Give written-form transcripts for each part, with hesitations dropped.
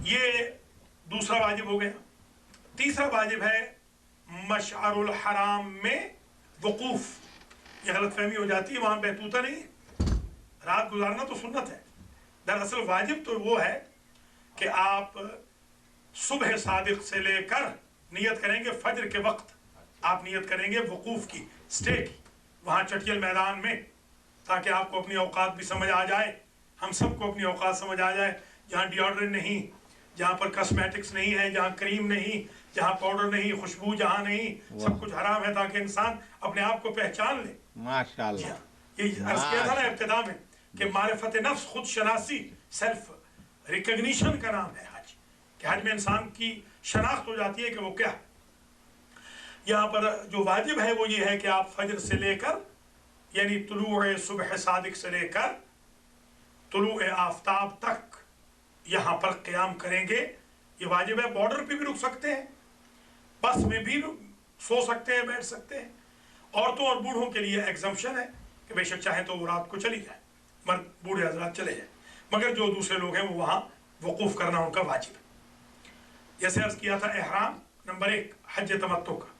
یہ دوسرا واجب ہو گیا. تیسرا واجب ہے مشعر الحرام میں وقوف. یہ غلط فہمی ہو جاتی ہے، وہاں بیتوتا نہیں ہے، رات گزارنا تو سنت ہے. دراصل واجب تو وہ ہے کہ آپ صبح صادق سے لے کر نیت کریں گے فجر کے وقت، آپ نیت کریں گے وقوف کی، سٹے کی وہاں چٹیل میدان میں، تاکہ آپ کو اپنی اوقات بھی سمجھ آ جائے، ہم سب کو اپنی اوقات سمجھ آ جائے. جہاں ڈیوڈرنٹ نہیں، جہاں پر کاسمیٹکس نہیں ہے، جہاں کریم نہیں، جہاں پاؤڈر نہیں، خوشبو جہاں نہیں، سب کچھ حرام ہے، تاکہ انسان اپنے آپ کو پہچان لے. ماشاءاللہ. یہ عرض کیا تھا نا ابتدا میں کہ معرفت نفس، خود شناسی، سیلف ریکگنیشن کا نام ہے حج، کہ حج میں انسان کی شناخت ہو جاتی ہے کہ وہ کیا. یہاں پر جو واجب ہے وہ یہ ہے کہ آپ فجر سے لے کر، یعنی طلوع صبح صادق سے لے کر طلوع آفتاب تک یہاں پر قیام کریں گے. یہ واجب ہے. بارڈر پہ بھی رک سکتے ہیں، بس میں بھی سو سکتے ہیں، بیٹھ سکتے ہیں. عورتوں اور بوڑھوں کے لیے ایگزمپشن ہے کہ بے شک چاہیں تو وہ رات کو چلی جائیں، مرد بوڑھے حضرات چلے جائیں، مگر جو دوسرے لوگ ہیں وہ وہاں وقوف کرنا ان کا واجب ہے. جیسے عرض کیا تھا، احرام نمبر 1 حج تمتع کا،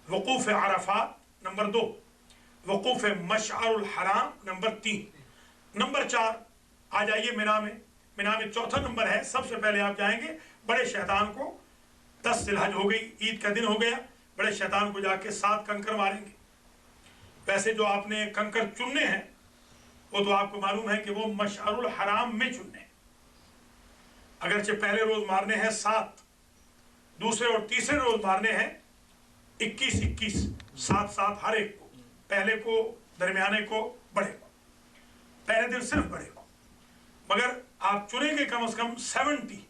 وقوف عرفات نمبر 2، وقوف مشعر الحرام نمبر 3، نمبر 4 آ جائیے مینا میں. مینا میں چوتھا نمبر ہے، سب سے پہلے آپ جائیں گے بڑے شیطان کو، 10 ذی الحج ہو گئی، عید کا دن ہو گیا، بڑے شیطان کو جا کے 7 کنکر ماریں گے. ویسے جو آپ نے کنکر چننے ہیں وہ تو آپ کو معلوم ہے کہ وہ مشعر الحرام میں چننے ہیں. اگرچہ پہلے روز مارنے ہیں 7، دوسرے اور تیسرے روز مارنے ہیں 21 7 ہر ایک کو، پہلے کو، درمیانے کو، بڑے کو. پہلے دن صرف بڑے کو، مگر آپ چنیں گے کم از کم 70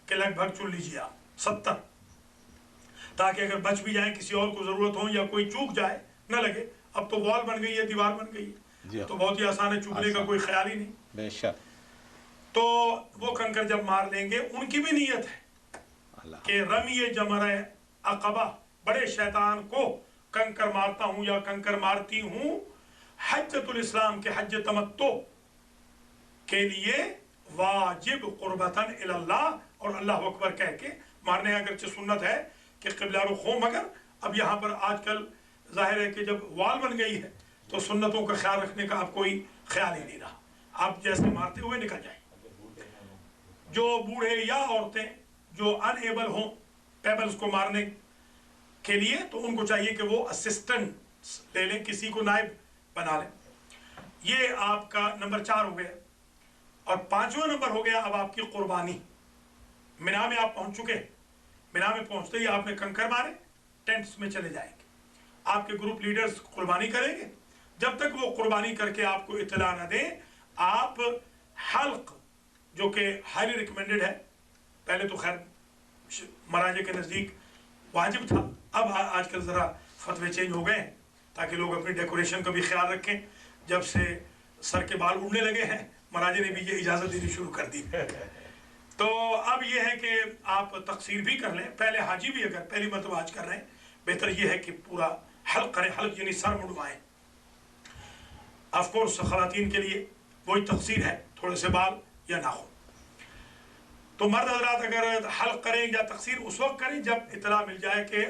کے لگ بھگ چن لیجیے آپ، 70، تاکہ اگر بچ بھی جائیں، کسی اور کو ضرورت ہو یا کوئی چوک جائے نہ لگے. اب تو وال بن گئی ہے، دیوار بن گئی ہے، تو بہت ہی آسان ہے، چوکنے کا کوئی خیال ہی نہیں. بے شک. تو وہ کنکر جب مار لیں گے، ان کی بھی نیت ہے کہ رمی جمرہ عقبہ، بڑے شیطان کو کنکر مارتا ہوں یا کنکر مارتی ہوں حجۃ الاسلام کے حج تمتع کے لیے واجب قربتاً اللہ، اور اللہ اکبر کہہ کے مارنے. اگرچہ سنت ہے کہ قبلہ رخ ہو، مگر اب یہاں پر آج کل ظاہر ہے کہ جب وال بن گئی ہے تو سنتوں کا خیال رکھنے کا اب کوئی خیال ہی نہیں رہا. آپ جیسے مارتے ہوئے نکل جائیں. جو بوڑھے یا عورتیں جو انیبل ہوں پیبلز کو مارنے کے لیے، تو ان کو چاہیے کہ وہ اسسٹنٹ لے لیں، کسی کو نائب بنا لیں. یہ آپ کا نمبر 4 ہو گیا. اور 5واں نمبر ہو گیا اب آپ کی قربانی. مینا میں آپ پہنچ چکے، مینا میں پہنچتے ہی آپ نے کنکر مارے، ٹینٹس میں چلے جائیں گے. آپ کے گروپ لیڈرز قربانی کریں گے. جب تک وہ قربانی کر کے آپ کو اطلاع نہ دیں، آپ حلق، جو کہ ہائیلی ریکمینڈڈ ہے، پہلے تو خیر مراجع کے نزدیک واجب تھا، اب آج کل ذرا فتوے چینج ہو گئے ہیں تاکہ لوگ اپنی ڈیکوریشن کا بھی خیال رکھیں. جب سے سر کے بال اڑنے لگے ہیں، مراجع نے بھی یہ اجازت دینی شروع کر دی. تو اب یہ ہے کہ آپ تقصیر بھی کر لیں. پہلے حاجی بھی اگر پہلی مرتبہ حج کر رہے ہیں، بہتر یہ ہے کہ پورا حلق کریں. حلق یعنی سر مڑوائیں. آف کورس خواتین کے لیے وہی تقصیر ہے، تھوڑے سے بال یا ناخن. تو مرد حضرات اگر حلق کریں یا تقصیر اس وقت کریں جب اطلاع مل جائے کہ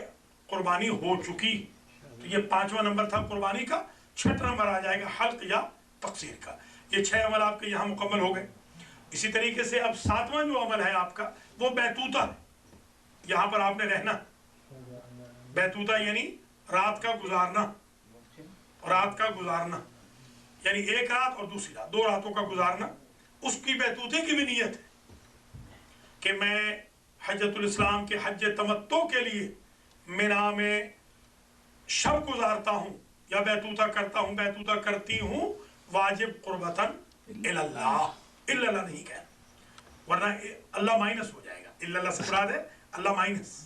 قربانی ہو چکی. تو یہ 5واں نمبر تھا قربانی کا. 6واں نمبر آ جائے گا حلق یا تقصیر کا. یہ 6 عمل آپ کے یہاں مکمل ہو گئے. اسی طریقے سے اب 7واں جو عمل ہے آپ کا، وہ بیتوتا ہے. یہاں پر آپ نے رہنا. بیتوتا یعنی رات کا گزارنا. رات کا گزارنا یعنی ایک رات اور دوسری رات، 2 راتوں کا گزارنا. اس کی بیتوتے کی بھی نیت ہے کہ میں حجۃ الاسلام کے حج تمتع کے لیے مینا میں شب گزارتا ہوں یا بیتوتا کرتا ہوں، بیتوتا کرتی ہوں، واجب قربتاً اللہ. الا اللہ نہیں کہنا، ورنہ اللہ مائنس ہو جائے گا. الا اللہ سے مراد ہے اللہ مائنس،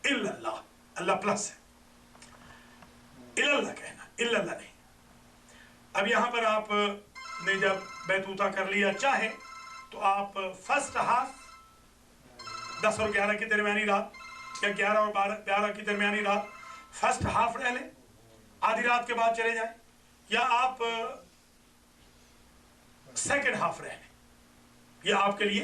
الا اللہ، اللہ پلس ہے. الا اللہ کہنا، الا اللہ نہیں. اب یہاں پر آپ نے جب بیتوتا کر لیا، چاہے تو آپ فرسٹ ہاف 10 اور 11 کی درمیانی رات، یا 11 اور 12 کی درمیانی رات فرسٹ ہاف رہ لیں، آدھی رات کے بعد چلے جائیں، یا آپ سیکنڈ ہاف رہ لیں. یہ آپ کے لیے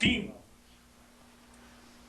3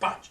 5,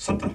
17।